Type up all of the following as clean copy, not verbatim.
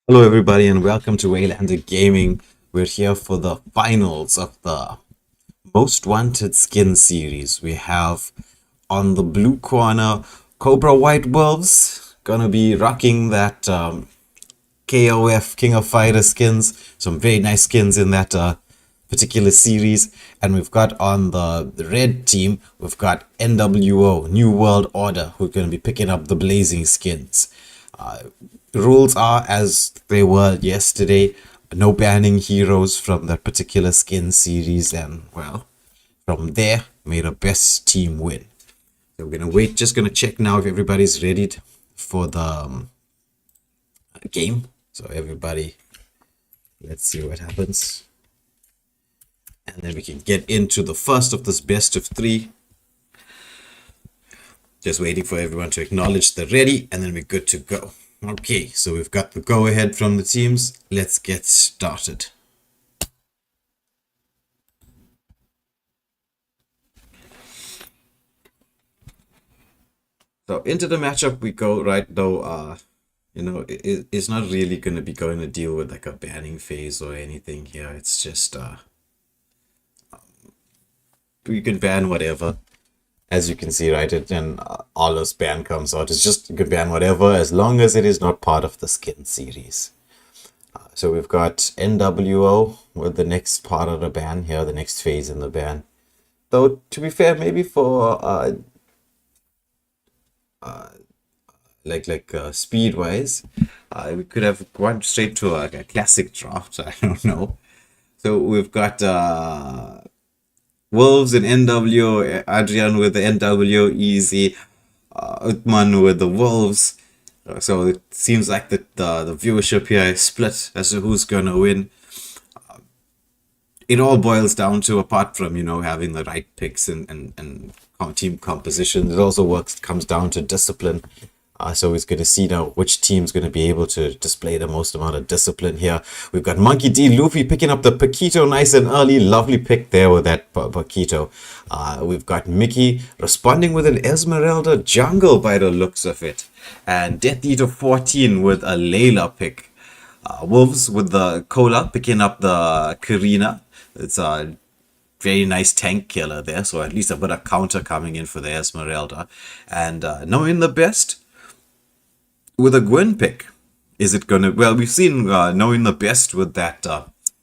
Hello, everybody, and welcome to Waylander Gaming. We're here for the finals of the Most Wanted Skin series. We have on the blue corner Cobra White Wolves, gonna be rocking that KOF King of Fighter skins. Some very nice skins in that particular series. And we've got on the red team, we've got NWO, New World Order, who are gonna be picking up the Blazing skins. Uh, Rules are as they were yesterday. No banning heroes from that particular skin series, and well, from there, may the best team win. So we're gonna wait. Just gonna check now if everybody's ready for the game. So everybody, let's see what happens, and then we can get into the first of this best of three. Just waiting for everyone to acknowledge they're ready, and then we're good to go. Okay, so we've got the go ahead from the teams. Let's get started. So into the matchup we go right though. It's not really going to be going to deal with like a banning phase or anything here. It's just you can ban whatever. As you can see, right, and all this ban comes out. It's just you can ban whatever as long as it is not part of the skin series. So we've got NWO with the next part of the ban here, the next phase in the ban. Though to be fair, maybe for speed wise, we could have gone straight to like a classic draft. I don't know. So we've got Wolves and NWO, Adrian with the NWO, Easy, Uthman with the Wolves. So it seems like the viewership here is split as to who's gonna win. It all boils down to, apart from having the right picks and team composition, it also comes down to discipline. So it's going to see now which team's going to be able to display the most amount of discipline here. We've got Monkey D. Luffy picking up the Paquito nice and early. Lovely pick there with that Paquito. We've got Mickey responding with an Esmeralda jungle by the looks of it. And Death Eater 14 with a Layla pick. Wolves with the Cola picking up the Karina. It's a very nice tank killer there. So at least a bit of counter coming in for the Esmeralda. And knowing the best, with a Gwen pick, is it gonna? Well, we've seen knowing the best with that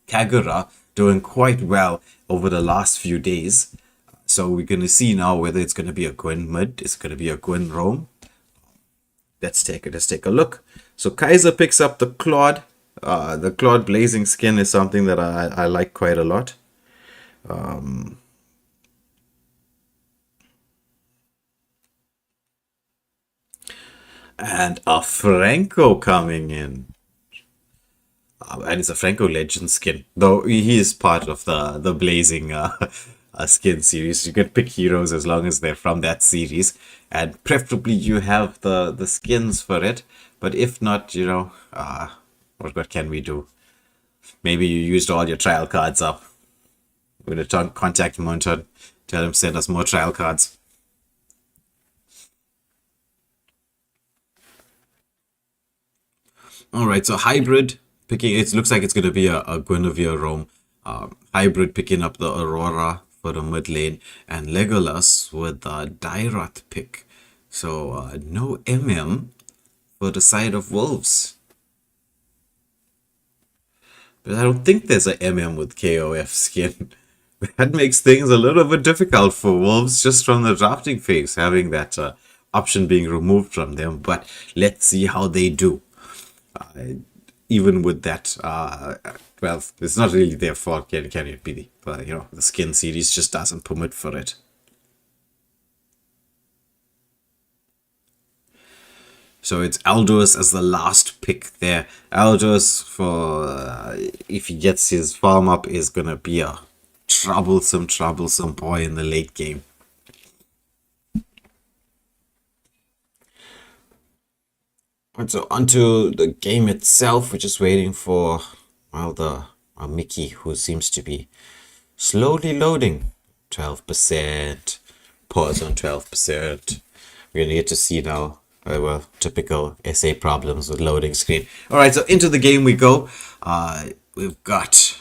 Kagura doing quite well over the last few days. So we're gonna see now whether it's gonna be a Gwen mid, it's gonna be a Gwen roam. Let's take a look. So Kaiser picks up the Claude. The Claude Blazing skin is something that I like quite a lot. And a Franco coming in. And it's a Franco Legend skin, though he is part of the Blazing skin series. You can pick heroes as long as they're from that series, and preferably you have the skins for it. But if not, what can we do? Maybe you used all your trial cards up. We're gonna contact Monton, tell him send us more trial cards. All right, so hybrid picking. It looks like it's gonna be a Guinevere roam. Hybrid picking up the Aurora for the mid lane, and Legolas with the Dairoth pick. So no MM for the side of Wolves. But I don't think there's a MM with KOF skin. That makes things a little bit difficult for Wolves just from the drafting phase, having that option being removed from them. But let's see how they do. Even with that, well, it's not really their fault. Can it be? The skin series just doesn't permit for it. So it's Aldous as the last pick there. Aldous, for if he gets his farm up, is gonna be a troublesome boy in the late game. And so onto the game itself, we're just waiting for, well, the Mickey, who seems to be slowly loading. 12%, pause on 12%. We're gonna get to see now Well, typical SA problems with loading screen. All right, so into the game we go. We've got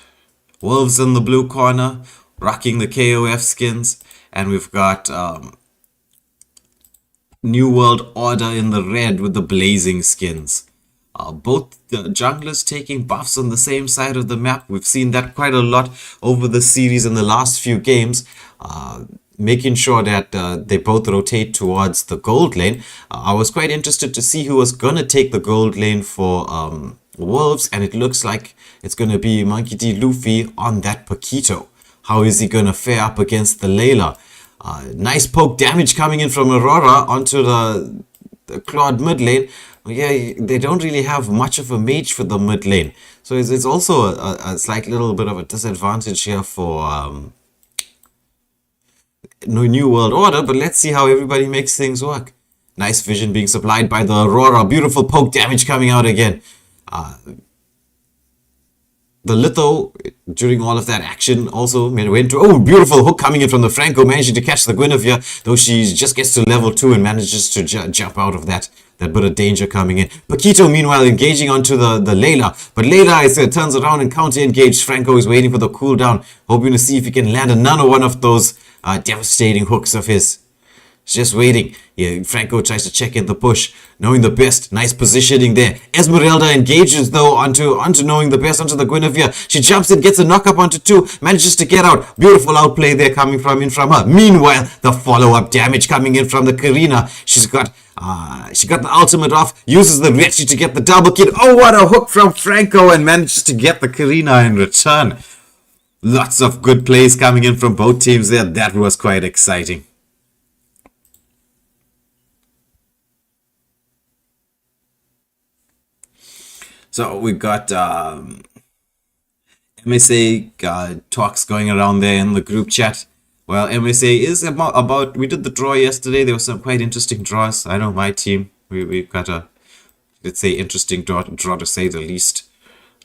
Wolves in the blue corner, rocking the KOF skins, and we've got New World Order in the red with the blazing skins. Both the junglers taking buffs on the same side of the map. We've seen that quite a lot over the series in the last few games. Making sure that they both rotate towards the gold lane. I was quite interested to see who was going to take the gold lane for Wolves, and it looks like it's going to be Monkey D. Luffy on that Paquito. How is he going to fare up against the Layla? Nice poke damage coming in from Aurora onto the Claude mid lane. Yeah, they don't really have much of a mage for the mid lane. So it's also a slight little bit of a disadvantage here for New World Order, but let's see how everybody makes things work. Nice vision being supplied by the Aurora. Beautiful poke damage coming out again. The Litho, during all of that action, also went to... Oh, beautiful hook coming in from the Franco, managing to catch the Guinevere, though she just gets to level 2 and manages to jump out of that bit of danger coming in. Paquito, meanwhile, engaging onto the Layla. But Layla turns around and counter-engaged. Franco is waiting for the cooldown, hoping to see if he can land another one of those devastating hooks of his. He's just waiting. Yeah, Franco tries to check in the push, knowing the best. Nice positioning there. Esmeralda engages though onto knowing the best, onto the Guinevere. She jumps in, gets a knock up onto 2, manages to get out. Beautiful outplay there coming from her. Meanwhile, the follow-up damage coming in from the Karina. She got the ultimate off, uses the Retchi to get the double kill. Oh, what a hook from Franco, and manages to get the Karina in return. Lots of good plays coming in from both teams there. That was quite exciting. So we got MSA talks going around there in the group chat. Well, MSA is about we did the draw yesterday. There were some quite interesting draws. I know my team, we got a, let's say, interesting draw to say the least.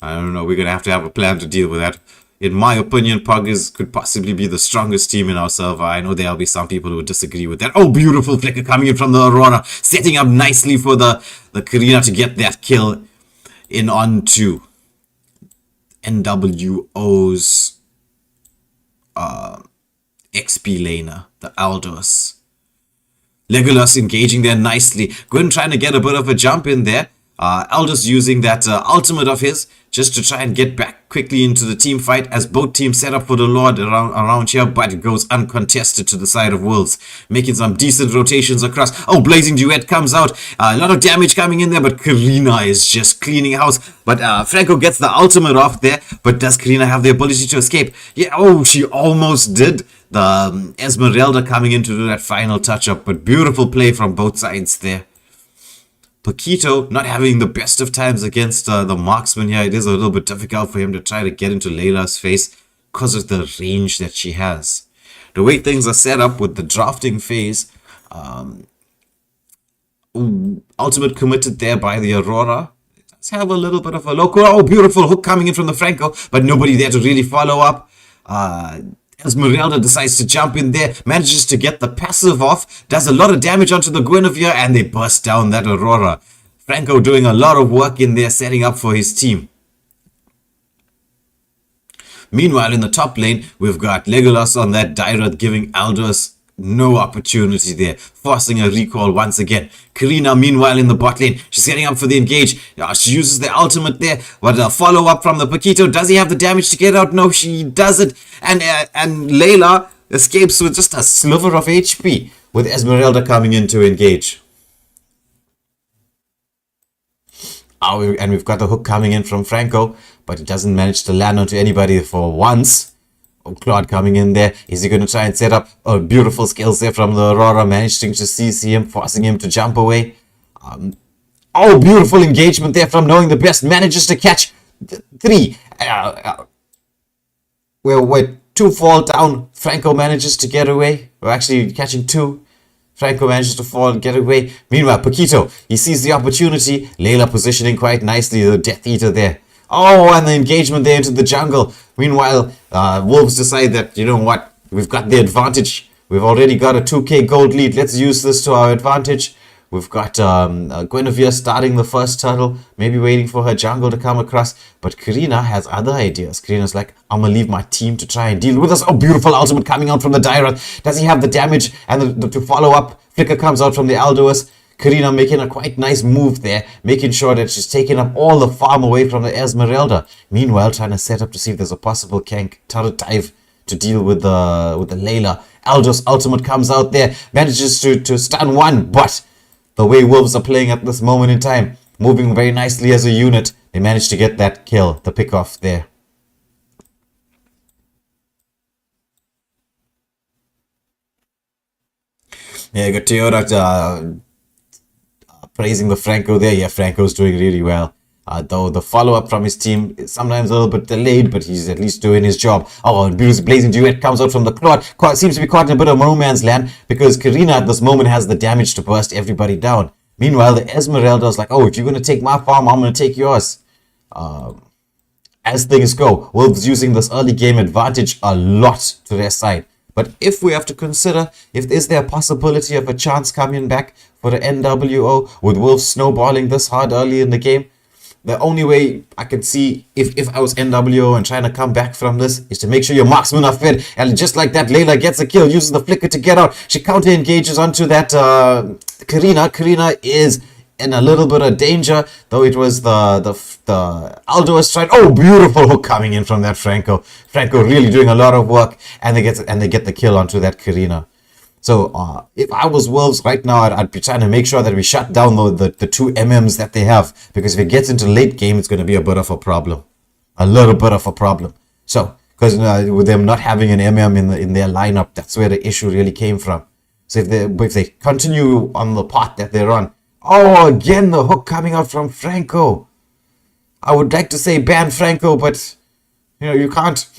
I don't know, we're going to have a plan to deal with that. In my opinion, Pug could possibly be the strongest team in our server. I know there'll be some people who would disagree with that. Oh, beautiful flicker coming in from the Aurora, setting up nicely for the Karina to get that kill in onto NWO's XP laner, the Aldous. Legolas engaging there nicely. Gwyn trying to get a bit of a jump in there. Aldous using that ultimate of his just to try and get back quickly into the team fight as both teams set up for the Lord around here, but it goes uncontested to the side of Wolves, making some decent rotations across. Oh, Blazing Duet comes out. A lot of damage coming in there, but Karina is just cleaning house. But Franco gets the ultimate off there, but does Karina have the ability to escape? Yeah, oh, she almost did. The Esmeralda coming in to do that final touch-up, but beautiful play from both sides there. Paquito not having the best of times against the marksman here. It is a little bit difficult for him to try to get into Layla's face because of the range that she has. The way things are set up with the drafting phase, ultimate committed there by the Aurora. Let's have a little bit of a local. Oh, beautiful hook coming in from the Franco, but nobody there to really follow up. Esmeralda decides to jump in there, manages to get the passive off, does a lot of damage onto the Guinevere, and they burst down that Aurora. Franco doing a lot of work in there, setting up for his team. Meanwhile, in the top lane, we've got Legolas on that Dairoth, giving Aldous no opportunity there, forcing a recall once again. Karina, meanwhile, in the bot lane, she's getting up for the engage. She uses the ultimate there. What a follow-up from the Paquito. Does he have the damage to get out? No, she doesn't. And Layla escapes with just a sliver of HP, with Esmeralda coming in to engage. And we've got the hook coming in from Franco, but it doesn't manage to land onto anybody for once. Oh, Claude coming in there. Is he going to try and set up a beautiful skills there from the Aurora, managing to CC him, forcing him to jump away. Oh, beautiful engagement there from knowing the best. Manages to catch 3. Where 2 fall down. Franco manages to get away. We're actually catching 2. Franco manages to fall and get away. Meanwhile, Paquito, he sees the opportunity. Layla positioning quite nicely. The Death Eater there. Oh, and the engagement there into the jungle. Meanwhile, Wolves decide that, you know what, we've got the advantage. We've already got a 2k gold lead. Let's use this to our advantage. We've got Guinevere starting the first turtle, maybe waiting for her jungle to come across. But Karina has other ideas. Karina's like, I'm going to leave my team to try and deal with us. Oh, beautiful ultimate coming out from the Dairoth. Does he have the damage? And to follow up, Flicker comes out from the Alduus. Karina making a quite nice move there, making sure that she's taking up all the farm away from the Esmeralda. Meanwhile, trying to set up to see if there's a possible Kank turret dive to deal with the Layla. Aldo's ultimate comes out there, manages to stun one, but the way Wolves are playing at this moment in time, moving very nicely as a unit, they managed to get that kill, the pick off there. Yeah, you got Toyota praising the Franco there. Yeah, Franco's doing really well. Though the follow-up from his team is sometimes a little bit delayed, but he's at least doing his job. Oh, and Beautiful Blazing Duet comes out from the Claude. Seems to be caught in a bit of no man's land because Karina at this moment has the damage to burst everybody down. Meanwhile, the Esmeralda's like, oh, if you're going to take my farm, I'm going to take yours. As things go, Wolves using this early game advantage a lot to their side. But if we have to consider, is there a possibility of a chance coming back for the NWO with Wolves snowballing this hard early in the game? The only way I can see if I was NWO and trying to come back from this is to make sure your marksmen are fed. And just like that, Layla gets a kill, uses the flicker to get out. She counter engages onto that Karina. Karina is in a little bit of danger, though it was the Alduus strike. Oh, beautiful hook coming in from that Franco. Franco really doing a lot of work, and they get the kill onto that Karina. So if I was Wolves right now, I'd be trying to make sure that we shut down the two MMs that they have, because if it gets into late game, it's going to be a bit of a problem, a little bit of a problem. So because with them not having an MM in their lineup, that's where the issue really came from. So if they continue on the path that they're on, oh, again the hook coming out from Franco. I would like to say ban Franco, but you can't.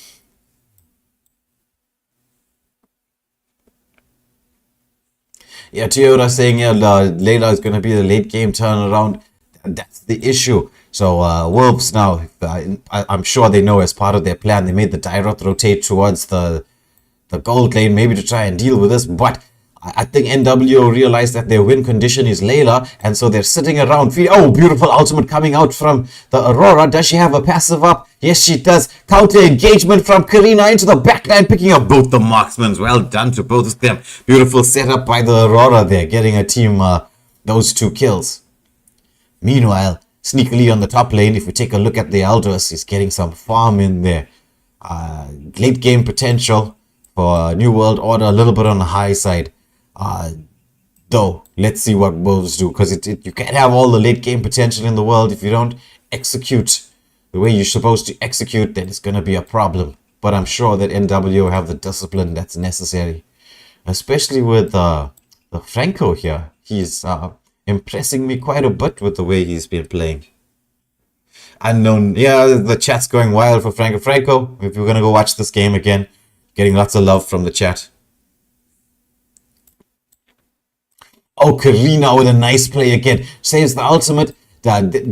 Yeah, Toyota saying Layla is going to be the late game turnaround. That's the issue. So Wolves now, I'm sure they know as part of their plan, they made the Dairoth rotate towards the gold lane, maybe to try and deal with this. But I think NWO realized that their win condition is Layla, and so they're sitting around. Oh, beautiful ultimate coming out from the Aurora. Does she have a passive up? Yes, she does. Counter engagement from Karina into the backline, picking up both the marksmen. Well done to both of them. Beautiful setup by the Aurora there, getting a team those two kills. Meanwhile, sneakily on the top lane, if we take a look at the Alduus, he's getting some farm in there. Late game potential for New World Order, a little bit on the high side. Though, let's see what Wolves do, because you can't have all the late game potential in the world. If you don't execute the way you're supposed to execute, then it's going to be a problem. But I'm sure that NWO have the discipline that's necessary, especially with the Franco here. He's impressing me quite a bit with the way he's been playing. Unknown, yeah, the chat's going wild for Franco. Franco, if you're going to go watch this game again, getting lots of love from the chat. Oh, Karina with a nice play again. Saves the ultimate.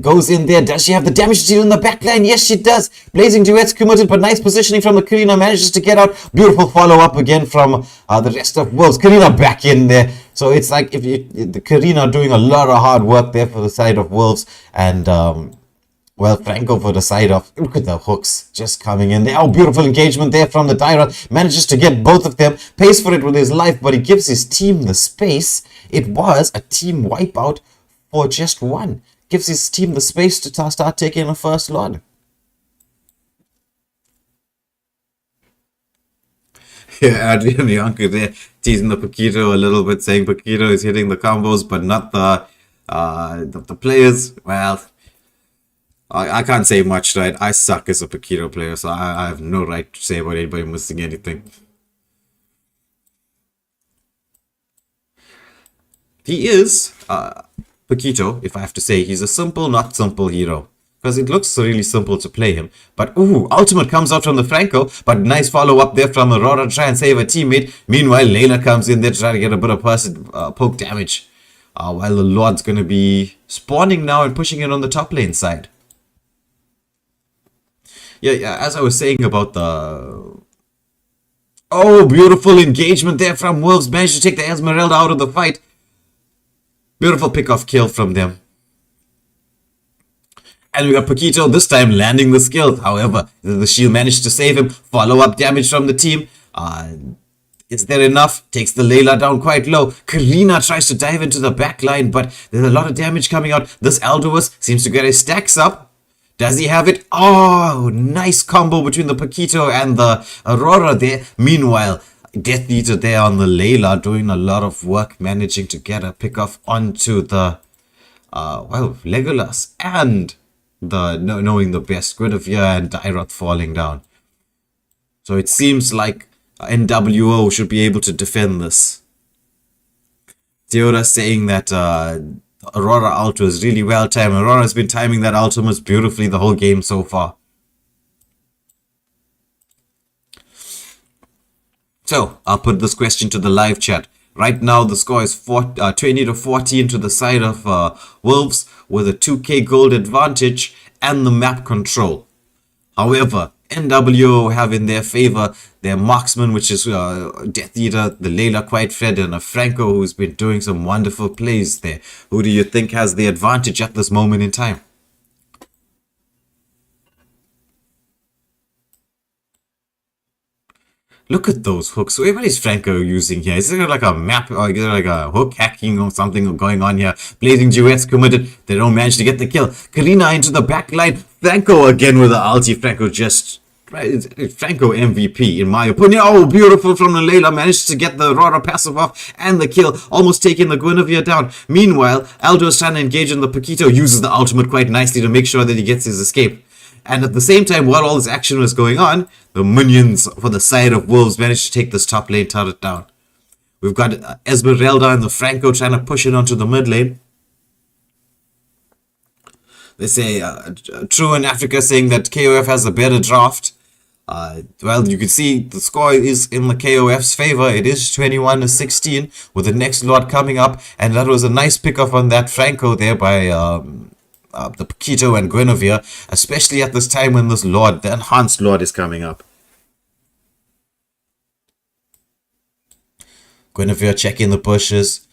Goes in there. Does she have the damage to deal in the backline? Yes, she does. Blazing Duets committed, but nice positioning from the Karina. Manages to get out. Beautiful follow-up again from the rest of Wolves. Karina back in there. So it's like the Karina doing a lot of hard work there for the side of Wolves. And well, Franco for the side of, look at the hooks just coming in there. Oh, beautiful engagement there from the Dairoth. Manages to get both of them. Pays for it with his life, but he gives his team the space. It was a team wipeout for just one. Gives his team the space to start taking the first Lord. Yeah, Adrian Bianco there teasing the Paquito a little bit, saying Paquito is hitting the combos, but not the players. Well, I can't say much, right? I suck as a Paquito player, so I have no right to say about anybody missing anything. He is, Paquito, if I have to say, he's a simple, not simple hero. Because it looks really simple to play him. But, ooh, ultimate comes out from the Franco, but nice follow-up there from Aurora to try and save a teammate. Meanwhile, Layla comes in there to try to get a bit of poke damage. While the Lord's going to be spawning now and pushing it on the top lane side. Yeah, as I was saying about the... Oh, beautiful engagement there from Wolves. Managed to take the Esmeralda out of the fight. Beautiful pick-off kill from them. And we got Paquito this time landing the skill. However, the shield managed to save him. Follow-up damage from the team. Is there enough? Takes the Layla down quite low. Karina tries to dive into the back line, but there's a lot of damage coming out. This Aldous seems to get his stacks up. Does he have it? Oh, nice combo between the Paquito and the Aurora there. Meanwhile, Death Eater there on the Layla doing a lot of work, managing to get a pick off onto the, Legolas and the knowing the best, Guinevere and Dairoth falling down. So it seems like NWO should be able to defend this. Theora saying that Aurora ult was really well timed. Aurora's been timing that ultimate beautifully the whole game so far. So, I'll put this question to the live chat. Right now, the score is 20-14 to the side of Wolves with a 2k gold advantage and the map control. However, NWO have in their favor their marksman, which is Death Eater, the Layla quite fed, and a Franco who's been doing some wonderful plays there. Who do you think has the advantage at this moment in time? Look at those hooks. So what is Franco using here? Is there like a map or is there like a hook hacking or something going on here? Blazing Duets committed. They don't manage to get the kill. Karina into the back line. Franco again with the ulti. Franco MVP in my opinion. Oh, beautiful from the Layla. Managed to get the Aurora passive off and the kill. Almost taking the Guinevere down. Meanwhile, Aldo is trying to engage in the Paquito. Uses the ultimate quite nicely to make sure that he gets his escape. And at the same time, while all this action was going on, the minions for the side of Wolves managed to take this top lane turret down. We've got Esmeralda and the Franco trying to push it onto the mid lane. They say, True in Africa saying that KOF has a better draft. Well, you can see the score is in the KOF's favor. It is 21-16 with the next Lord coming up. And that was a nice pick-off on that Franco there by the Paquito and Guinevere, especially at this time when this Lord, the enhanced Lord, is coming up. Guinevere checking the bushes.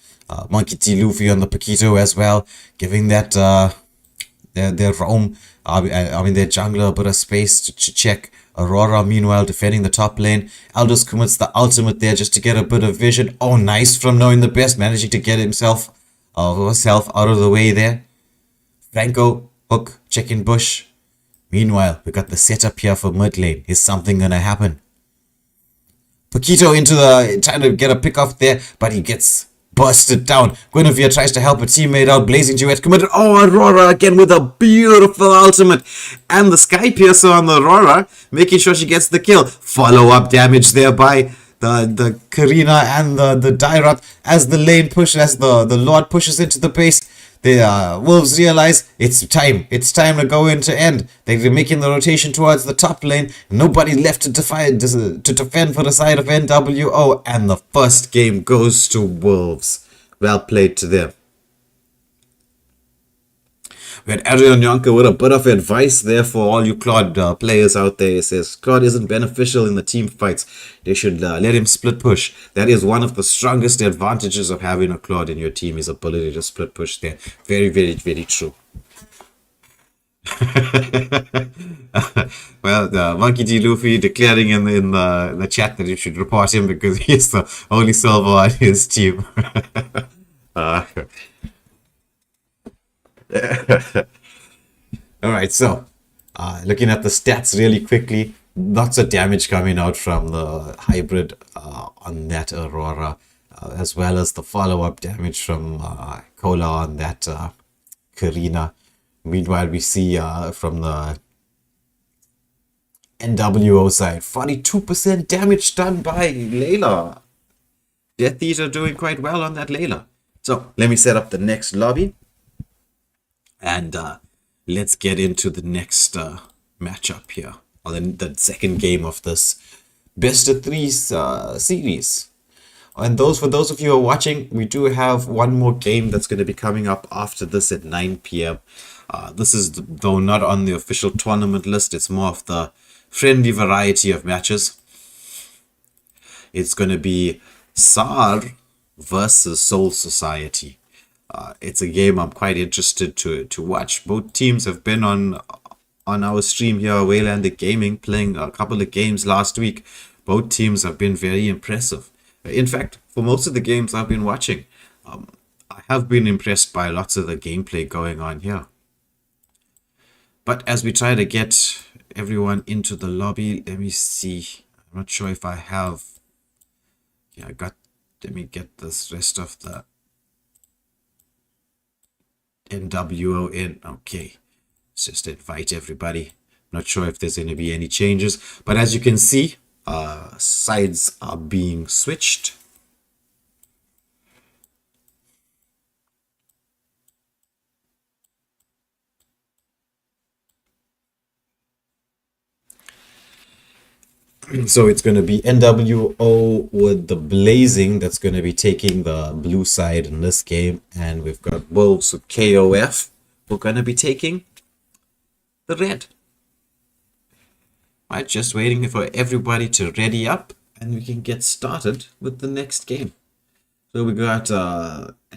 Monkey D. Luffy on the Paquito as well, giving that their roam, their jungler a bit of space to check. Aurora, meanwhile, defending the top lane. Aldous commits the ultimate there just to get a bit of vision. Oh, nice from knowing the best, managing to get himself herself out of the way there. Franco, hook, checking bush. Meanwhile, we got the setup here for mid lane. Is something gonna happen? Paquito into trying to get a pick off there, but he gets busted down. Guinevere tries to help a teammate out. Blazing Duet committed. Oh, Aurora again with a beautiful ultimate. And the Sky Piercer on the Aurora, making sure she gets the kill. Follow-up damage there by the Karina and the Dairoth as the lane pushes, as the Lord pushes into the base. The Wolves realize it's time to go into end. They're making the rotation towards the top lane. Nobody left to defend for the side of NWO, and the first game goes to Wolves. Well played to them. We had Adrian Yonka with a bit of advice there for all you Claude players out there. He says Claude isn't beneficial in the team fights. They should let him split push. That is one of the strongest advantages of having a Claude in your team, his ability to split push there. Very, very, very true. Well, Monkey D. Luffy declaring in the chat that you should report him because he's the only silver on his team. Alright, so looking at the stats really quickly, lots of damage coming out from the hybrid on that Aurora, as well as the follow-up damage from Kola on that Karina. Meanwhile, we see from the NWO side, 42% damage done by Layla. Death Eater doing quite well on that Layla. So let me set up the next lobby. And let's get into the next matchup here, or the second game of this best of three series. And for those of you who are watching, we do have one more game that's going to be coming up after this at 9 p.m. This is though not on the official tournament list. It's more of the friendly variety of matches. It's going to be SAR versus Soul Society. It's a game I'm quite interested to watch. Both teams have been on our stream here, Waylander Gaming, playing a couple of games last week. Both teams have been very impressive. In fact, for most of the games I've been watching, I have been impressed by lots of the gameplay going on here. But as we try to get everyone into the lobby, let me see. I'm not sure if I have. Yeah, let me get this rest of the NWO in. Okay, let's just invite everybody. Not sure if there's going to be any changes, but as you can see, sides are being switched. So it's going to be NWO with the Blazing that's going to be taking the blue side in this game. And we've got Wolves with KOF who are going to be taking the red. Right, just waiting for everybody to ready up and we can get started with the next game. So we got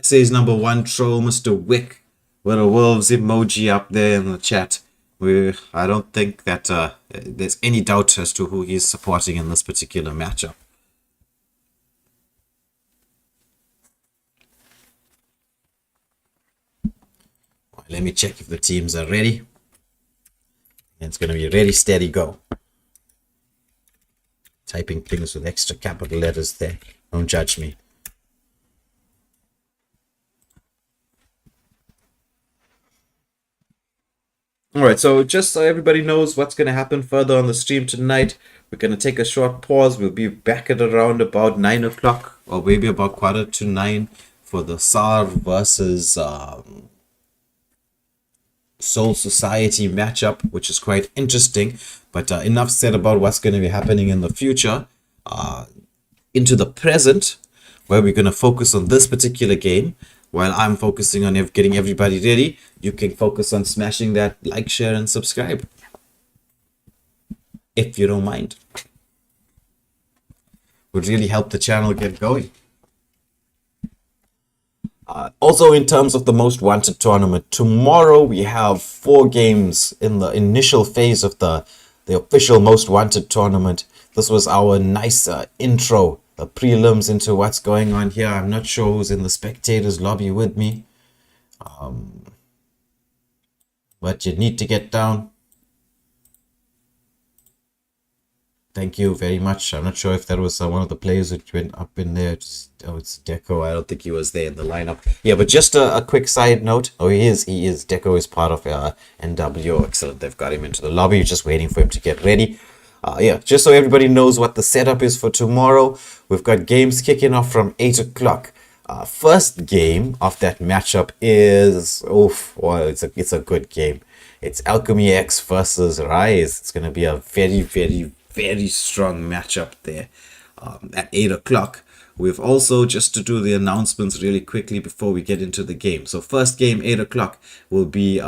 SA's number one troll, Mr. Wick, with a wolves emoji up there in the chat. I don't think that there's any doubt as to who he's supporting in this particular matchup. Let me check if the teams are ready. And it's going to be ready, steady, go. Typing things with extra capital letters there. Don't judge me. Alright, so just so everybody knows what's going to happen further on the stream tonight, we're going to take a short pause. We'll be back at around about 9 o'clock or maybe about 8:45 for the SAR versus Soul Society matchup, which is quite interesting. But enough said about what's going to be happening in the future. Into the present, where we're going to focus on this particular game. While I'm focusing on getting everybody ready, you can focus on smashing that like, share, and subscribe. If you don't mind. Would really help the channel get going. Also, in terms of the Most Wanted tournament, tomorrow we have 4 games in the initial phase of the official Most Wanted tournament. This was our nice intro, the prelims into what's going on here. I'm not sure who's in the spectators lobby with me. But you need to get down. Thank you very much. I'm not sure if that was one of the players who went up in there. It's Deco. I don't think he was there in the lineup. Yeah, but just a quick side note. Oh, he is. Deco is part of NWO. Excellent. They've got him into the lobby. Just waiting for him to get ready. Yeah, just so everybody knows what the setup is for tomorrow. We've got games kicking off from 8 o'clock. First game of that matchup is... it's a good game. It's Alchemy X versus Rise. It's going to be a very, very, very strong matchup there at 8 o'clock. We've also, just to do the announcements really quickly before we get into the game. So first game, 8 o'clock, will be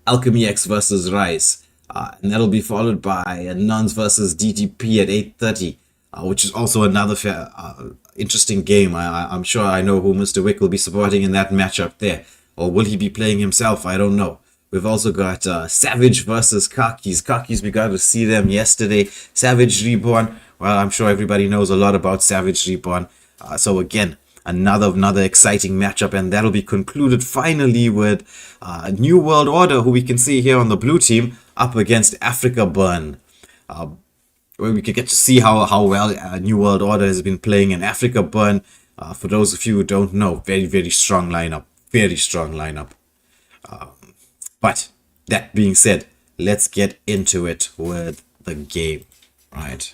Alchemy X versus Rise. And that'll be followed by Nuns versus DTP at 8:30, which is also another interesting game. I'm sure I know who Mr. Wick will be supporting in that matchup there. Or will he be playing himself? I don't know. We've also got Savage versus Kakis. Kakis, we got to see them yesterday. Savage Reborn. Well, I'm sure everybody knows a lot about Savage Reborn. So again, another exciting matchup, and that'll be concluded finally with New World Order, who we can see here on the blue team, up against Africa Burn. Where we could get to see how well New World Order has been playing in Africa Burn. For those of you who don't know, very, very strong lineup. Very strong lineup. But that being said, let's get into it with the game. Right.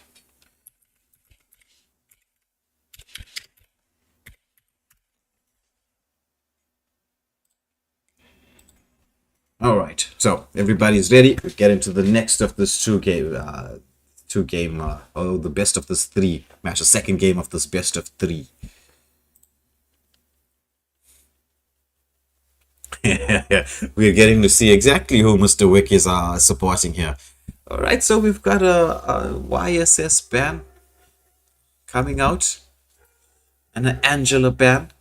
All right, so everybody's ready. We get into the next of this the best of this 3 match, the second game of this best of 3. We're getting to see exactly who Mr. Wick is supporting here. All right, so we've got a YSS ban coming out. and an Angela ban.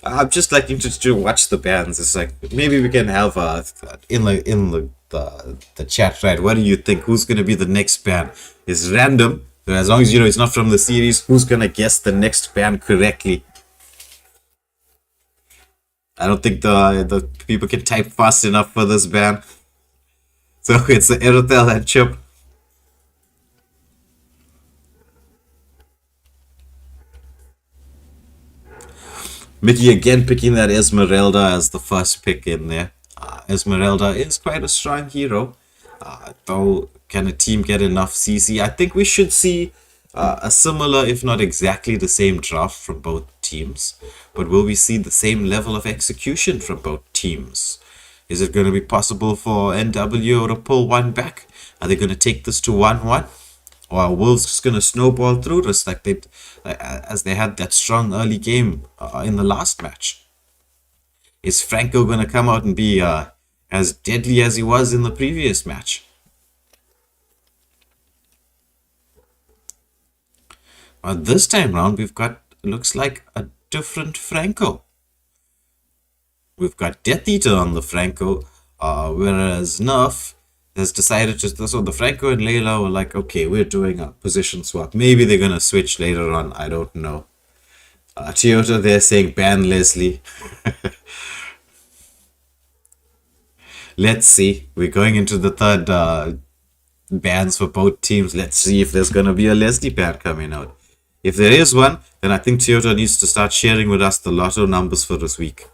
I'm just liking to watch the bans. It's like maybe we can have in the chat, right? What do you think? Who's gonna be the next ban? It's random. So as long as you know it's not from the series, who's gonna guess the next ban correctly? I don't think the people can type fast enough for this ban. So it's the Erotel and Chip. Mickey again picking that Esmeralda as the first pick in there. Esmeralda is quite a strong hero. Though, can a team get enough CC? I think we should see a similar, if not exactly the same draft from both teams. But will we see the same level of execution from both teams? Is it going to be possible for NWO to pull one back? Are they going to take this to 1-1? Or are Wolves just going to snowball through this as they had that strong early game in the last match? Is Franco going to come out and be as deadly as he was in the previous match? This time round, we've got, looks like a different Franco. We've got Death Eater on the Franco, whereas Nerf has decided to, so the Franco and Layla were like, okay, we're doing a position swap. Maybe they're going to switch later on. I don't know. Toyota, they're saying ban Leslie. Let's see. We're going into the third bans for both teams. Let's see if there's going to be a Leslie ban coming out. If there is one, then I think Toyota needs to start sharing with us the lotto numbers for this week.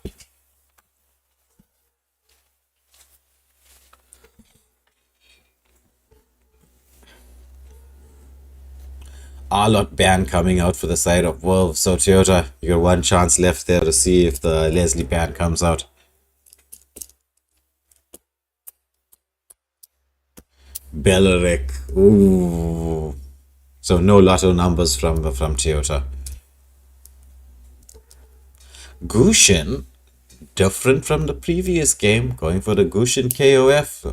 A-Lot ban coming out for the side of Wolves. So Toyota, you got one chance left there to see if the Leslie ban comes out. Belleric. Ooh. So no lotto numbers from Toyota. Gushin, different from the previous game, going for the Gushin KOF.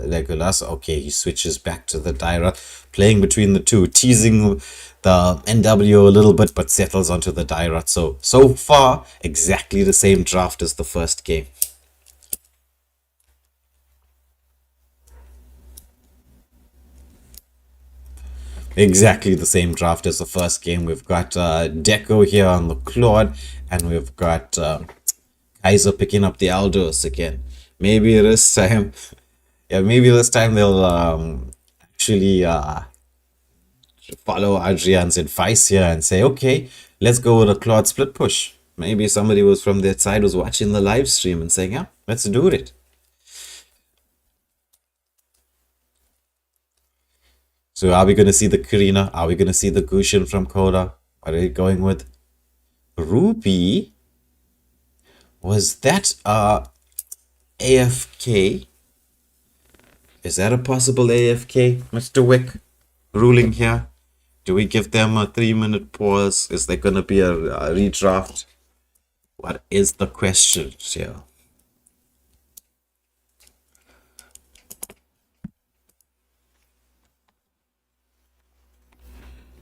Legolas, okay, he switches back to the Daira, playing between the two, teasing the NWO a little bit, but settles onto the Daira. So far, exactly the same draft as the first game. Exactly the same draft as the first game. We've got Deco here on the Claude, and we've got Kaiser picking up the Aldous again. Maybe this time, maybe this time they'll actually follow Adrian's advice here and say, okay, let's go with a Claude split push. Maybe somebody was from their side was watching the live stream and saying, yeah, let's do it. So are we going to see the Karina? Are we going to see the Gushin from Koda? What are we going with? Ruby? Was that AFK? Is that a possible AFK? Mr. Wick ruling here. Do we give them a 3-minute pause? Is there going to be a redraft? What is the question here?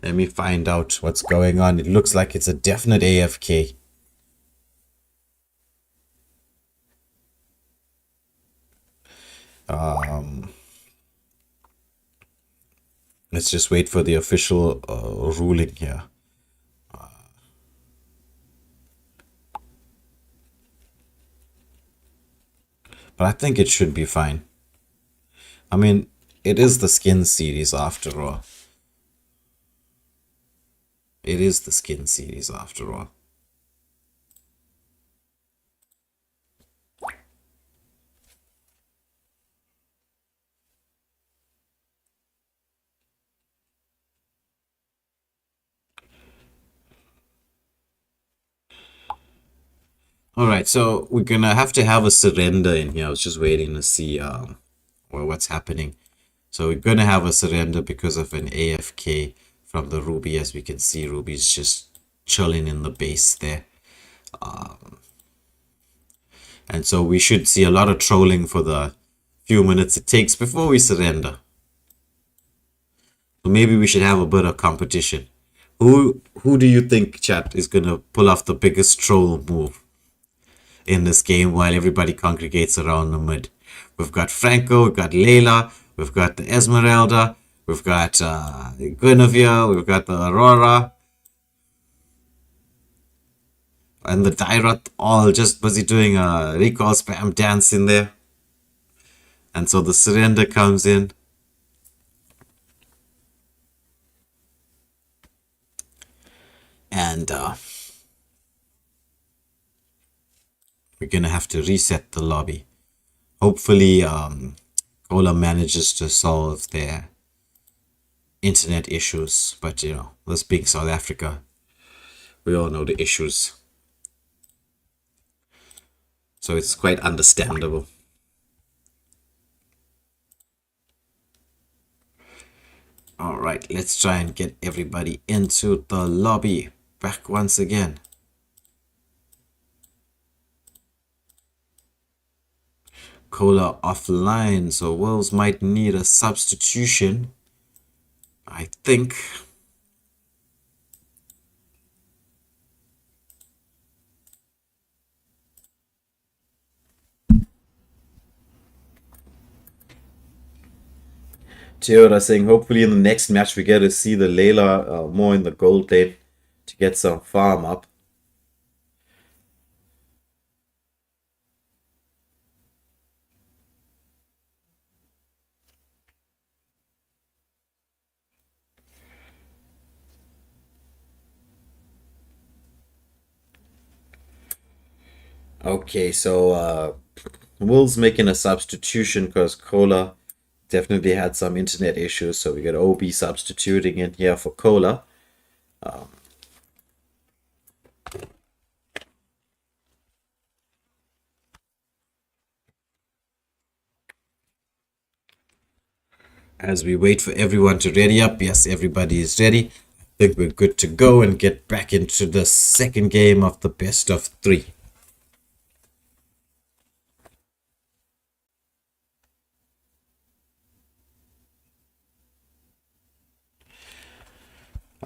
Let me find out what's going on. It looks like it's a definite AFK. Let's just wait for the official ruling here. But I think it should be fine. I mean, it is the skin series after all. It is the skin series after all. Alright, so we're gonna have to have a surrender in here. I was just waiting to see what's happening. So we're gonna have a surrender because of an AFK from the Ruby. As we can see, Ruby's just chilling in the base there. And so we should see a lot of trolling for the few minutes it takes before we surrender. So maybe we should have a bit of competition. Who do you think, chat, is gonna pull off the biggest troll move in this game while everybody congregates around the mid? We've got Franco, we've got Layla, we've got the Esmeralda, we've got Guinevere, we've got the Aurora, and the Dairat, all just busy doing a recall spam dance in there. And so the surrender comes in. And we're gonna have to reset the lobby. Hopefully, Ola manages to solve their internet issues. But you know, this being South Africa, we all know the issues. So it's quite understandable. All right, let's try and get everybody into the lobby. Back once again. Cola offline, so Wolves might need a substitution, I think. Chiora saying hopefully in the next match we get to see the Layla more in the gold lane to get some farm up. Okay, so Wolves making a substitution because Cola definitely had some internet issues, so we got OB substituting in here for Cola. As we wait for everyone to ready up, yes, everybody is ready. I think we're good to go and get back into the second game of the best of 3.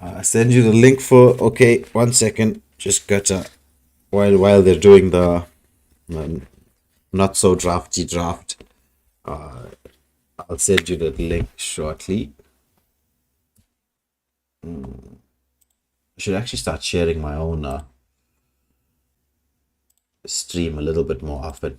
I send you the link for. Okay, 1 second. Just gotta while they're doing the not so drafty draft. I'll send you the link shortly. I should actually start sharing my own stream a little bit more often.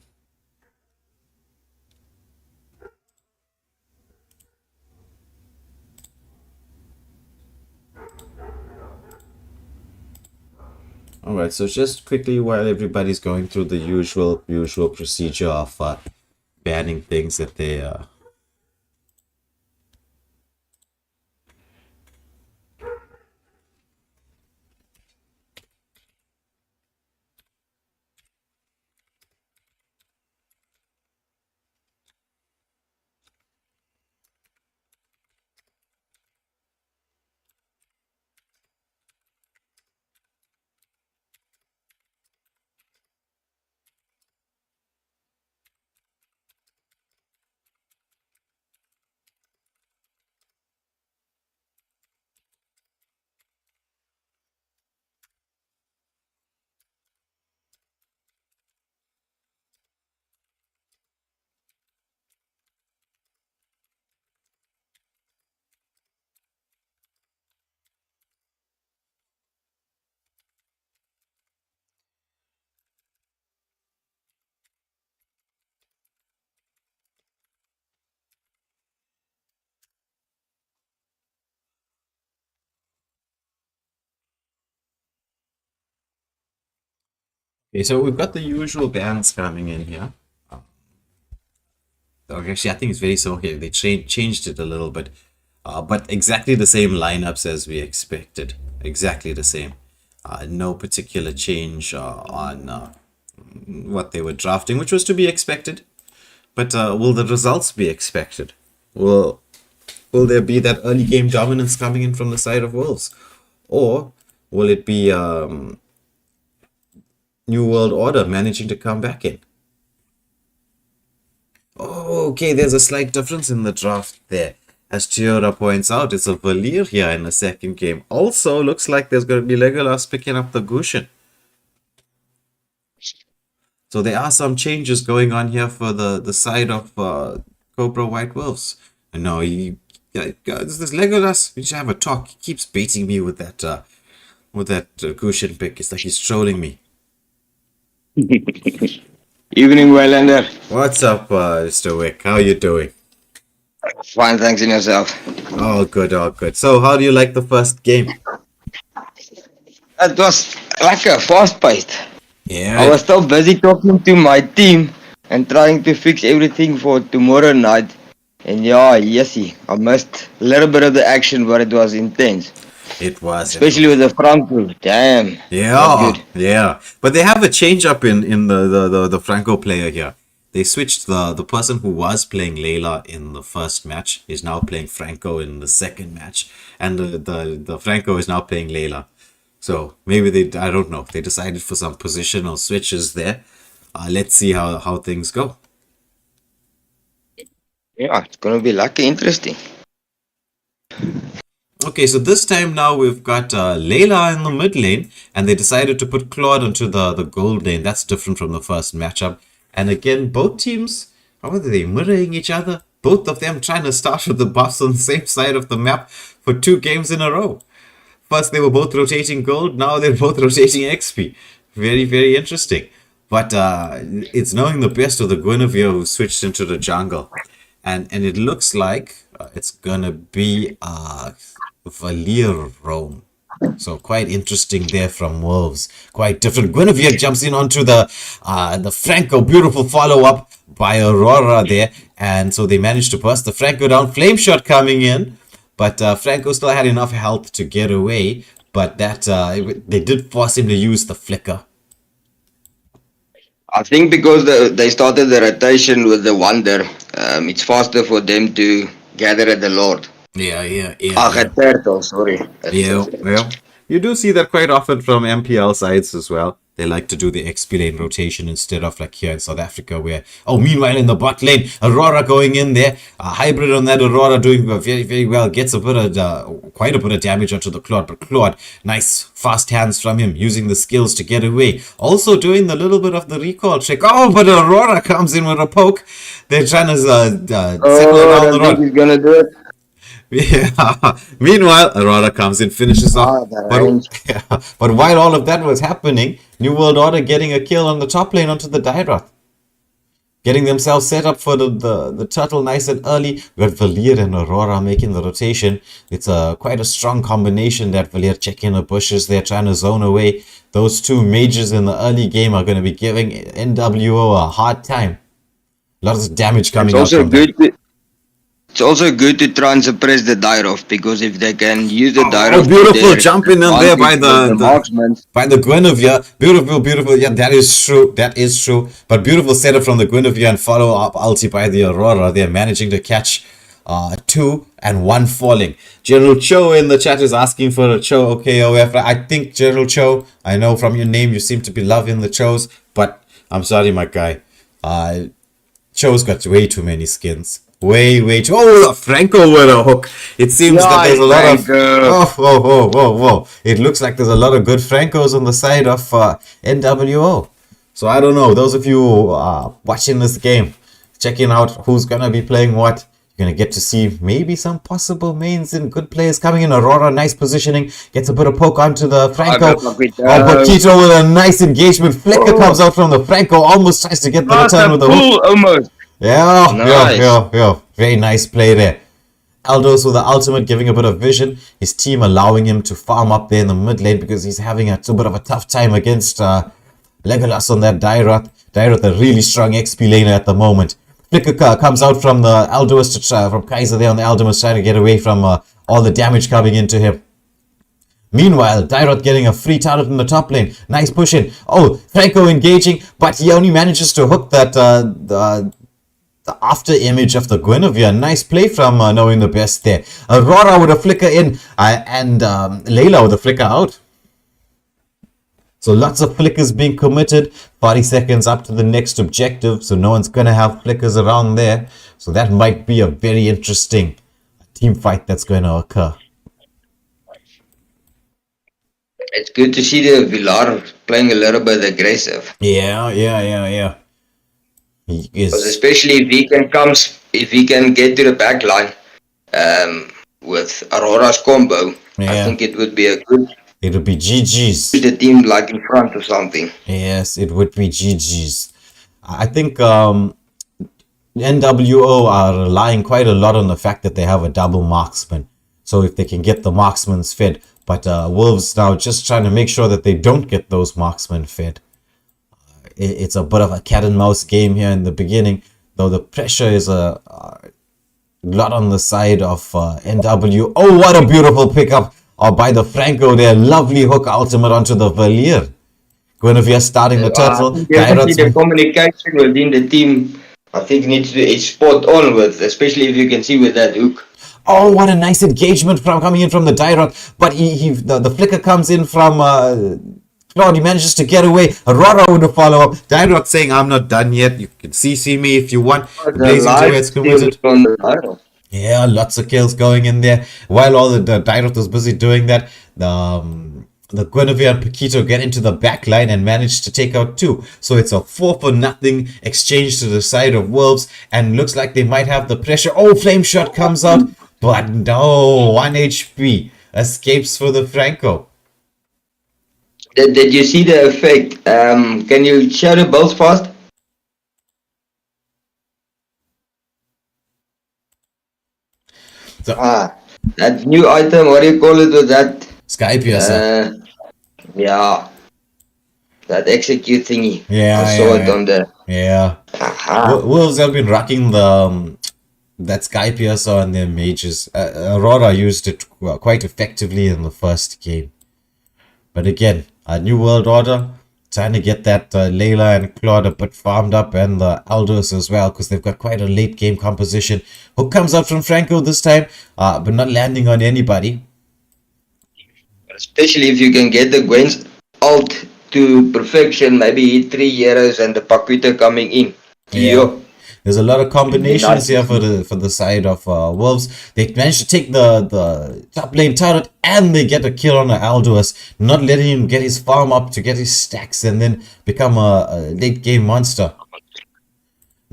All right, so just quickly while everybody's going through the usual procedure of banning things that they Okay, so we've got the usual bans coming in here. Okay, actually, I think it's very so. Okay, they changed it a little bit, but exactly the same lineups as we expected. Exactly the same. No particular change on what they were drafting, which was to be expected. But will the results be expected? Will there be that early game dominance coming in from the side of Wolves, or will it be New World Order managing to come back in? Oh, okay, there's a slight difference in the draft there. As Chiora points out, it's a Valir here in the second game. Also, looks like there's going to be Legolas picking up the Gushin. So there are some changes going on here for the side of Cobra White Wolves. And no, this Legolas, we should have a talk. He keeps baiting me with that Gushin pick. It's like he's trolling me. Evening, Waylander. What's up, Mr. Wick? How are you doing? Fine, thanks, in yourself. All good, all good. So, how do you like the first game? It was like a fast-paced. Yeah. I was so busy talking to my team and trying to fix everything for tomorrow night. And yeah, yesy, I missed a little bit of the action, but it was intense. It was. Especially with the Franco. Damn. Yeah, yeah. But they have a change up in the Franco player here. They switched the person who was playing Layla in the first match is now playing Franco in the second match. And the Franco is now playing Layla. So maybe I don't know. They decided for some positional switches there. Let's see how things go. Yeah, it's gonna be lucky interesting. Okay, so this time now we've got Layla in the mid lane, and they decided to put Claude into the gold lane. That's different from the first matchup. And again, both teams, how are they mirroring each other? Both of them trying to start with the buffs on the same side of the map for 2 games in a row. First, they were both rotating gold. Now they're both rotating XP. Very, very interesting. But it's knowing the best of the Guinevere who switched into the jungle. And it looks like it's going to be Valir roam. So quite interesting there from Wolves. Quite different. Guinevere jumps in onto the Franco. Beautiful follow-up by Aurora there. And so they managed to burst the Franco down. Flame shot coming in. But Franco still had enough health to get away. But that they did force him to use the flicker. I think because they started the rotation with the Wonder, it's faster for them to gather at the Lord. Yeah. At Turtle, sorry. Yeah. You do see that quite often from MPL sides as well. They like to do the XP lane rotation instead of like here in South Africa where... Oh, meanwhile in the bot lane, Aurora going in there. A hybrid on that Aurora doing very, very well. Gets quite a bit of damage onto the Claude. But Claude, nice fast hands from him, using the skills to get away. Also doing the little bit of the recall trick. Oh, but Aurora comes in with a poke. They're trying to settle around the rod. He's gonna do it. Yeah. Meanwhile, Aurora comes in, finishes off. But while all of that was happening, New World Order getting a kill on the top lane onto the Dairoth. Getting themselves set up for the turtle nice and early. We got Valir and Aurora making the rotation. It's quite a strong combination that Valir checking the bushes. They're trying to zone away. Those 2 mages in the early game are going to be giving NWO a hard time. A lot of damage coming out from them. It's also good to try and suppress the Dairoth because if they can use the Dairoth... Oh, beautiful jumping in there by the Guinevere. Beautiful. Yeah, that is true. But beautiful setup from the Guinevere and follow up ulti by the Aurora. They're managing to catch 2 and 1 falling. General Cho in the chat is asking for a Cho. Okay, I think General Cho, I know from your name you seem to be loving the Chos, but I'm sorry, my guy. Cho's got way too many skins. Way too. Oh, Franco with a hook. It seems that there's a lot of... Whoa. It looks like there's a lot of good Francos on the side of NWO. So I don't know. Those of you watching this game, checking out who's going to be playing what, you're going to get to see maybe some possible mains and good players coming in. Aurora, nice positioning. Gets a bit of poke onto the Franco. Paquito with a nice engagement. Flicker comes out from the Franco. Almost tries to get the return with the hook. Almost. Yeah. Very nice play there. Aldos with the ultimate, giving a bit of vision. His team allowing him to farm up there in the mid lane because he's having a bit of a tough time against Legolas on that Dairoth. Dairoth, a really strong XP laner at the moment. Flicker comes out from the Alduist from Kaiser there on the Alduist, trying to get away from all the damage coming into him. Meanwhile, Dairoth getting a free turret in the top lane. Nice push in. Oh, Franco engaging, but he only manages to hook that the after image of the Guinevere. Nice play from knowing the best there. Aurora with a flicker in and Layla with a flicker out. So lots of flickers being committed. 40 seconds up to the next objective. So no one's going to have flickers around there. So that might be a very interesting team fight that's going to occur. It's good to see the Villar playing a little bit aggressive. Yeah. He Because is. especially if he can get to the back line with Aurora's combo, I Yeah. think it would be a good It would be GG's. the team like in front or something. Yes, it would be GG's. I think NWO are relying quite a lot on the fact that they have a double marksman. So if they can get the marksmans fed, but Wolves now just trying to make sure that they don't get those marksmen fed. It's a bit of a cat and mouse game here in the beginning, though the pressure is a lot on the side of NW. Oh, what a beautiful pickup by the Franco there. Lovely hook ultimate onto the Valier. Guinevere starting the turtle. Definitely the communication within the team, I think, needs to be spot on with, especially if you can see with that hook. Oh, what a nice engagement from coming in from the Dyrot. But the flicker comes in from Claude. He manages to get away. Aurora with a follow up. Dyrot saying, I'm not done yet. You can CC me if you want. Blazing Duets committed. Yeah, lots of kills going in there. While all the Dyrot was busy doing that, the Guinevere and Paquito get into the back line and manage to take out 2. So it's a 4-for-0 exchange to the side of Wolves, and looks like they might have the pressure. Oh, Flame Shot comes out, but no, 1 HP escapes for the Franco. Did you see the effect? Can you show the builds fast? So, that new item, what do you call it with that? Sky Piercer. Yeah. That execute thingy. Yeah, I saw it on the... Yeah. Wolves have been rocking the that Sky Piercer on their mages. Aurora used it quite effectively in the first game. But again, a New World Order, trying to get that Layla and Claude a bit farmed up, and the Aldous as well, because they've got quite a late game composition. Hook comes out from Franco this time, but not landing on anybody. Especially if you can get the Gwen's ult to perfection, maybe hit 3 heroes and the Paquito coming in. Yeah. There's a lot of combinations here for the side of Wolves. They managed to take the top lane turret, and they get a kill on the Aldous, not letting him get his farm up to get his stacks and then become a late game monster.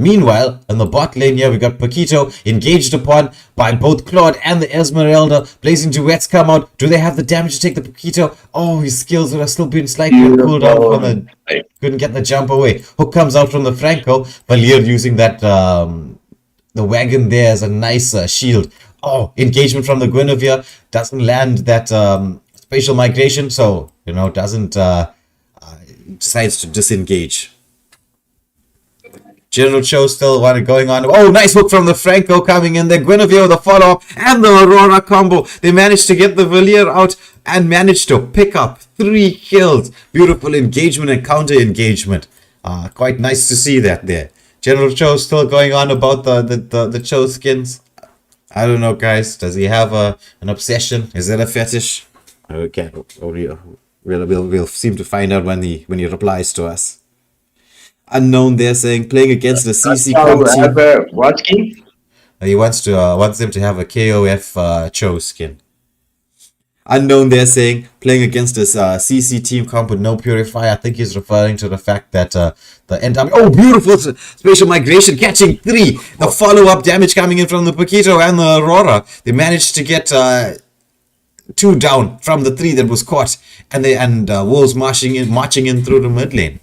Meanwhile, in the bot lane here, we got Paquito engaged upon by both Claude and the Esmeralda. Blazing Duets come out. Do they have the damage to take the Paquito? Oh, his skills would have still been slightly cooled down when couldn't get the jump away. Hook comes out from the Franco. Valier using that the wagon there as a nice shield. Oh, engagement from the Guinevere. Doesn't land that spatial migration, so, doesn't decides to disengage. General Cho still going on. Oh, nice hook from the Franco coming in there. Guinevere with a follow-up and the Aurora combo. They managed to get the Valier out and managed to pick up 3 kills. Beautiful engagement and counter engagement. Quite nice to see that there. General Cho still going on about the Cho skins. I don't know, guys. Does he have an obsession? Is that a fetish? Okay, we'll seem to find out when he replies to us. Unknown there saying playing against the CC team. What skin? He wants them to have a KOF Cho skin. Unknown there saying playing against this CC team comp with no purifier. I think he's referring to the fact that the NW. Oh, beautiful spatial migration catching 3. The follow-up damage coming in from the Paquito and the Aurora. They managed to get 2 down from the 3 that was caught, and Wolves marching in through the mid lane.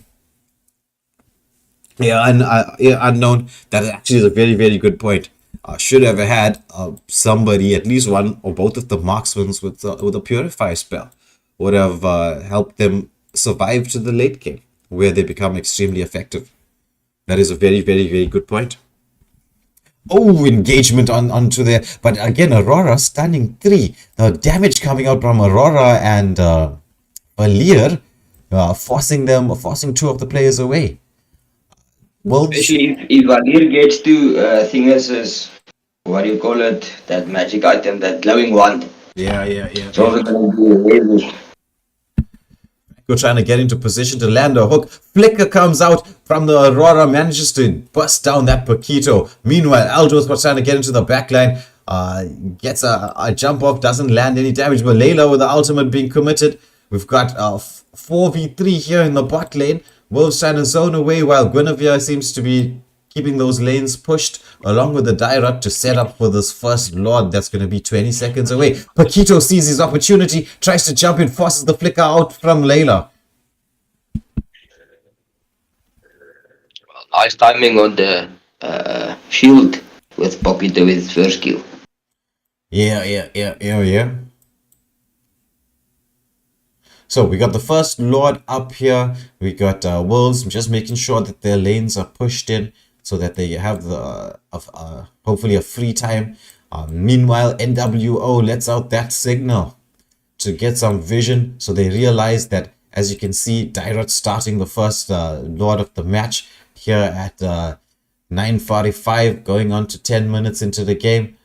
Yeah, and Unknown, that actually is a very, very good point. Should have had somebody, at least one or both of the marksmen with a purifier spell, would have helped them survive to the late game, where they become extremely effective. That is a very, very, very good point. Oh, engagement onto there, but again, Aurora stunning 3. The damage coming out from Aurora and Valier, forcing 2 of the players away. Well, especially if Valier gets to thingus, what do you call it? That magic item, that glowing wand. Yeah. It's also going to be heavy. Go trying to get into position to land a hook. Flicker comes out from the Aurora, manages to bust down that Paquito. Meanwhile, Aldous was trying to get into the backline. Gets a jump off, doesn't land any damage, but Layla with the ultimate being committed. We've got 4v3 here in the bot lane. Wolves trying to zone away while Guinevere seems to be keeping those lanes pushed along with the Dyrot to set up for this first Lord that's going to be 20 seconds away. Paquito sees his opportunity, tries to jump in, forces the flicker out from Layla. Nice timing on the shield with Paquito with his first kill. Yeah. So we got the first Lord up here. We got Wolves just making sure that their lanes are pushed in so that they have the hopefully a free time. Meanwhile, NWO lets out that signal to get some vision. So they realize that, as you can see, Dyrot starting the first Lord of the match here at 9:45, going on to 10 minutes into the game.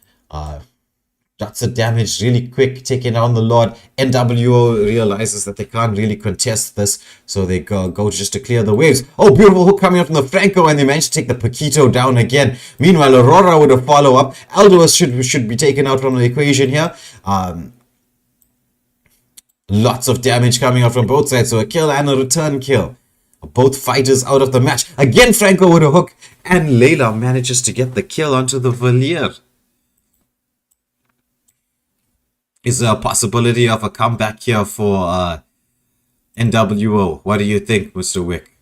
Lots of damage really quick, taking down the Lord. NWO realizes that they can't really contest this, so they go just to clear the waves. Oh, beautiful hook coming up from the Franco, and they managed to take the Paquito down again. Meanwhile, Aurora with a follow-up. Aldous should be taken out from the equation here. Lots of damage coming out from both sides, so a kill and a return kill. Both fighters out of the match. Again, Franco with a hook, and Layla manages to get the kill onto the Valier. Is there a possibility of a comeback here for NWO? What do you think, Mr. Wick?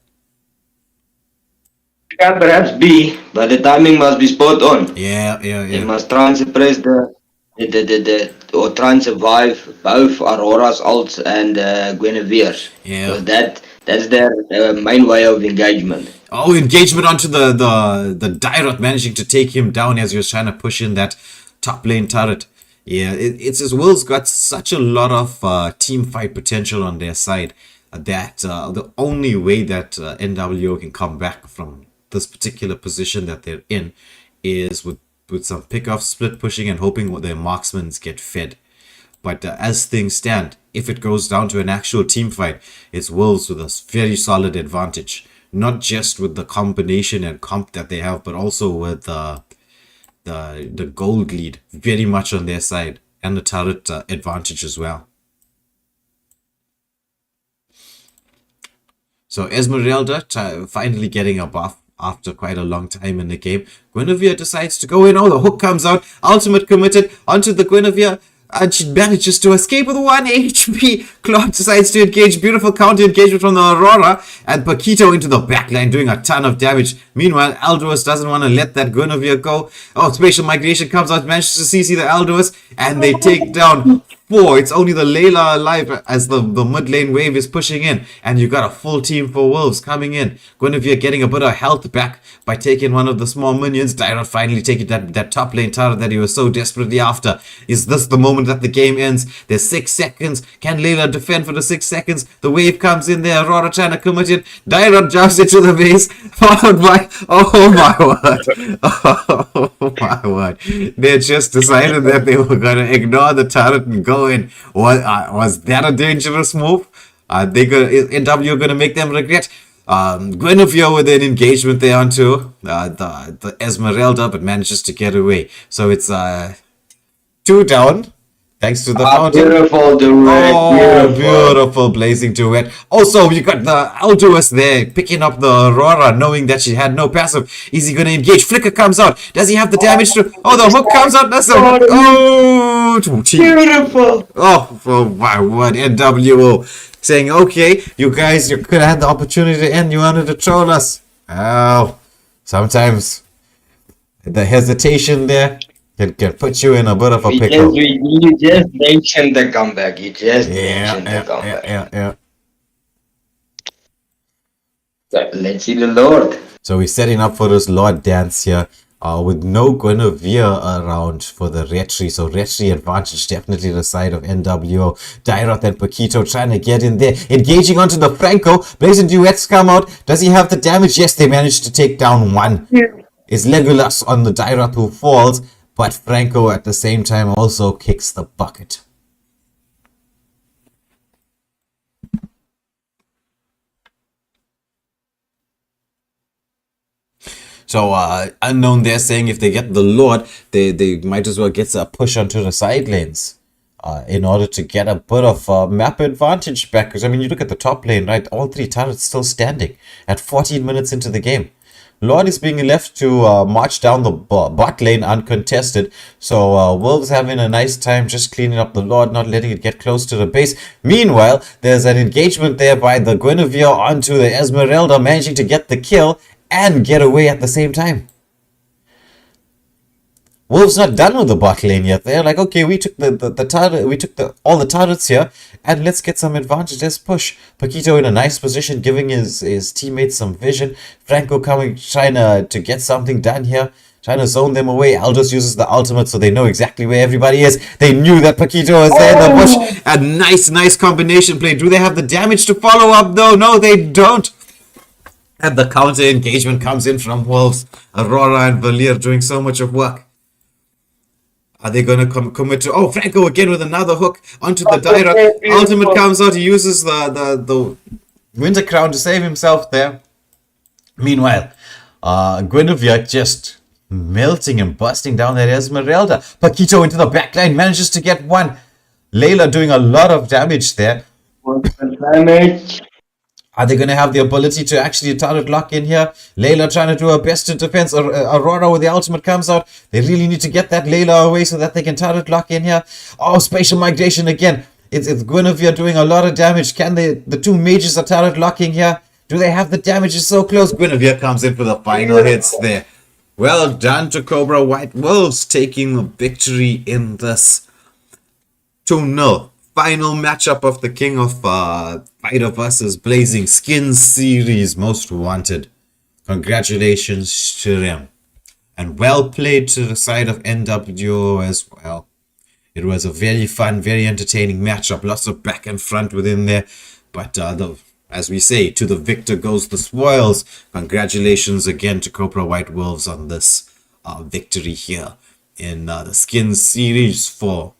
Can perhaps be, but the timing must be spot on. Yeah. They must try and suppress or try and survive both Aurora's ults and Guinevere's. Yeah. So that's their main way of engagement. Oh, engagement onto the Dyrot, managing to take him down as he was trying to push in that top lane turret. Yeah, it's as Will's got such a lot of team fight potential on their side that the only way that NWO can come back from this particular position that they're in is with some pick-off, split pushing, and hoping their marksmen get fed. But as things stand, if it goes down to an actual team fight, it's Wolves with a very solid advantage. Not just with the combination and comp that they have, but also with the gold lead very much on their side, and the turret advantage as well. So Esmeralda finally getting a buff after quite a long time in the game. Guinevere decides to go in. Oh, the hook comes out. Ultimate committed onto the Guinevere. And she manages to escape with 1 HP. Claude decides to engage. Beautiful counter engagement from the Aurora. And Paquito into the backline doing a ton of damage. Meanwhile, Aldous doesn't want to let that Guinevere go. Oh, Spatial Migration comes out, manages to CC the Aldous. And they take down 4. It's only the Layla alive as the mid lane wave is pushing in. And you got a full team for Wolves coming in. Guinevere getting a bit of health back by taking one of the small minions. Dyrot finally taking that top lane turret that he was so desperately after. Is this the moment that the game ends? There's 6 seconds. Can Layla defend for the 6 seconds? The wave comes in there. Aurora trying to commit it. Dyrot jumps into the base. Followed by... Oh my word. Oh my word. They just decided that they were going to ignore the turret and go in. Was that a dangerous move? NW going to make them regret. Guinevere with an engagement there onto the Esmeralda, but manages to get away. So it's 2 down. Thanks to the fountain. Beautiful duet. Oh, beautiful blazing duet. Also, you got the Aldous there picking up the Aurora, knowing that she had no passive. Is he going to engage? Flicker comes out. Does he have the damage to... Oh, the hook comes out. That's the... Oh, Beautiful. Oh my word. NWO saying, okay, you guys, you could have had the opportunity to end. You wanted to troll us. Oh, sometimes the hesitation there can put you in a bit of a pickle. You just mentioned the comeback. You just mentioned the comeback. Yeah. Let's see the Lord. So we're setting up for this Lord dance here. With no Guinevere around for the Retri. So Retri advantage definitely the side of NWO. Dyrot and Paquito trying to get in there. Engaging onto the Franco. Blazing duets come out. Does he have the damage? Yes, they managed to take down 1. It's Legolas on the Dyrot who falls. But Franco at the same time also kicks the bucket. So Unknown, they're saying if they get the Lord, they might as well get a push onto the side lanes. In order to get a bit of map advantage back. Because, I mean, you look at the top lane, right? All three turrets still standing at 14 minutes into the game. Lord is being left to march down the bot lane uncontested. So Wolves having a nice time just cleaning up the Lord, not letting it get close to the base. Meanwhile, there's an engagement there by the Guinevere onto the Esmeralda, managing to get the kill and get away at the same time. Wolves not done with the bot lane yet. They're like, okay, we took the turret, we took all the turrets here, and let's get some advantage. Let's push. Paquito in a nice position, giving his teammates some vision. Franco coming, trying to get something done here, trying to zone them away. Aldous uses the ultimate, so they know exactly where everybody is. They knew that Paquito was there in the bush. A nice combination play. Do they have the damage to follow up though? No, they don't. And the counter engagement comes in from Wolves. Aurora and Valier doing so much of work. Are they going to commit to... Oh, Franco again with another hook onto the Dyra. Ultimate comes out. He uses the Winter Crown to save himself there. Meanwhile, Guinevere just melting and busting down that Esmeralda. Paquito into the backline. Manages to get one. Layla doing a lot of damage there. Damage. Are they going to have the ability to actually turret lock in here? Layla trying to do her best to defense. Aurora with the ultimate comes out. They really need to get that Layla away so that they can turret lock in here. Oh, spatial migration again. It's Guinevere doing a lot of damage. Can they? The two mages are turret locking here. Do they have the damage? It's so close. Guinevere comes in for the final hits there. Well done to Cobra White Wolves, taking the victory in this 2-0. Final matchup of the King of Fighter vs Blazing Skins series Most Wanted. Congratulations to them. And well played to the side of NWO as well. It was a very fun, very entertaining matchup. Lots of back and front within there. But as we say, to the victor goes the spoils. Congratulations again to Cobra White Wolves on this victory here in the Skins series for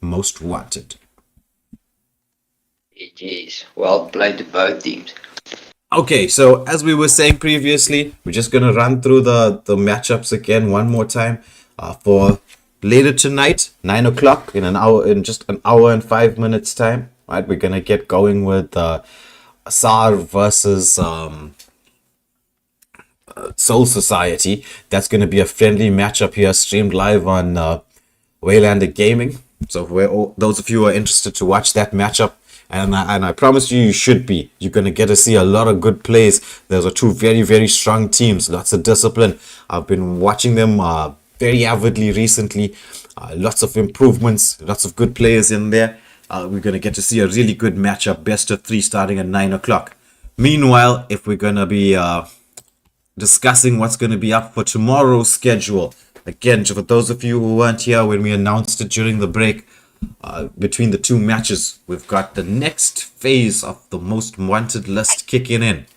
Most Wanted. Jeez, well played to both teams. Okay, so as we were saying previously, we're just going to run through the matchups again one more time for later tonight, 9 o'clock, in just an hour and 5 minutes time. Right, we're going to get going with SAR versus Soul Society. That's going to be a friendly matchup here, streamed live on Waylander Gaming. So for those of you who are interested to watch that matchup, and I promise you should be. You're going to get to see a lot of good plays. Those are two very, very strong teams. Lots of discipline. I've been watching them very avidly recently. Lots of improvements. Lots of good players in there. We're going to get to see a really good matchup. Best of 3 starting at 9 o'clock. Meanwhile, if we're going to be discussing what's going to be up for tomorrow's schedule. Again, for those of you who weren't here when we announced it during the break, between the two matches, we've got the next phase of the Most Wanted list kicking in.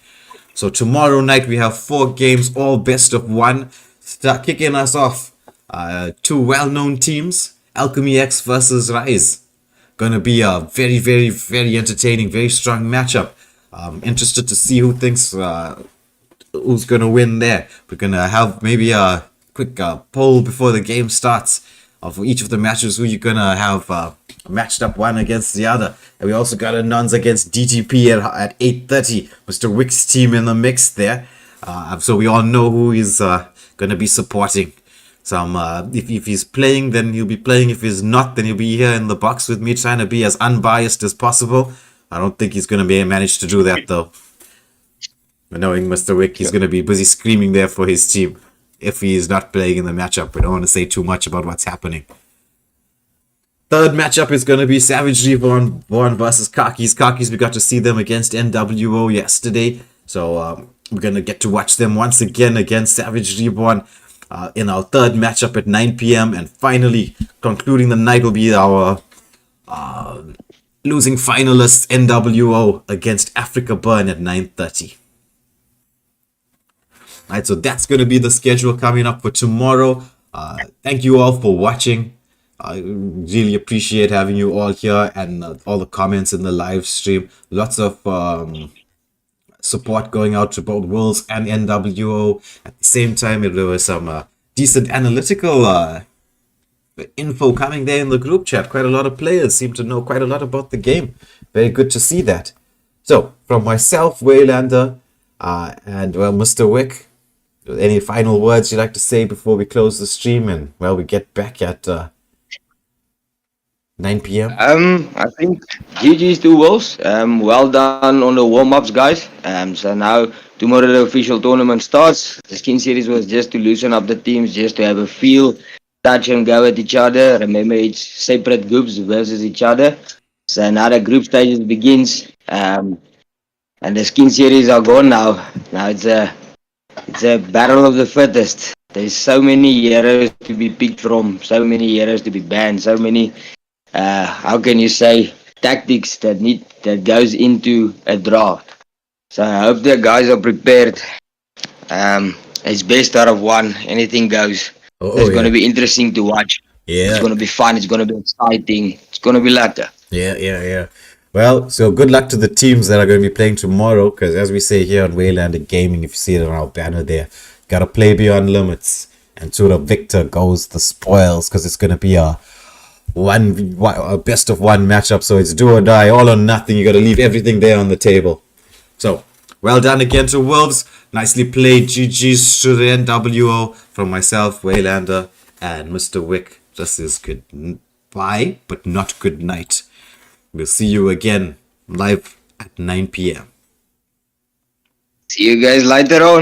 So tomorrow night we have 4 games, all best of 1. Start kicking us off. 2 well-known teams, Alchemy X versus Rise. Gonna be a very, very, very entertaining, very strong matchup. Interested to see who thinks who's gonna win there. We're gonna have maybe a quick poll before the game starts of each of the matches, who you're gonna have matched up one against the other. And we also got a Nuns against DTP at 8:30. Mr. Wick's team in the mix there. So we all know who he's gonna be supporting. Some if he's playing, then he'll be playing. If he's not, then he'll be here in the box with me, trying to be as unbiased as possible. I don't think he's gonna manage to do that though. But knowing Mr. Wick, he's gonna be busy screaming there for his team. If he is not playing in the matchup, we don't want to say too much about what's happening. Third matchup is going to be Savage Reborn versus Kakis. Kakis, we got to see them against NWO yesterday. So we're going to get to watch them once again against Savage Reborn in our third matchup at 9 p.m. And finally, concluding the night will be our losing finalists NWO against Africa Burn at 9:30. Right, so that's going to be the schedule coming up for tomorrow. Thank you all for watching. I really appreciate having you all here and all the comments in the live stream. Lots of support going out to both Wolves and NWO. At the same time, there was some decent analytical info coming there in the group chat. Quite a lot of players seem to know quite a lot about the game. Very good to see that. So, from myself, Waylander, and well, Mr. Wick, any final words you'd like to say before we close the stream and well, we get back at 9 p.m. I think GG's to Wolves. Well done on the warm-ups, guys. So now tomorrow the official tournament starts. The skin series was just to loosen up the teams, just to have a feel, touch and go at each other. Remember, it's separate groups versus each other. So now the group stages begins. And the skin series are gone now. Now it's a battle of the fittest. There's so many heroes to be picked from, so many heroes to be banned, so many how can you say, tactics that goes into a draft. So I hope the guys are prepared. It's best out of one. Anything goes. It's going to be interesting to watch. Yeah. It's going to be fun. It's going to be exciting. It's going to be later. Yeah. Well, so good luck to the teams that are going to be playing tomorrow, because as we say here on Waylander Gaming, if you see it on our banner there, gotta play beyond limits, and to the victor goes the spoils, because it's going to be a best of one matchup, so it's do or die, all or nothing. You got to leave everything there on the table. So, well done again to Wolves. Nicely played. GG's to the NWO from myself, Waylander, and Mr. Wick. This is good bye, but not good night. We'll see you again live at 9 p.m. See you guys later on.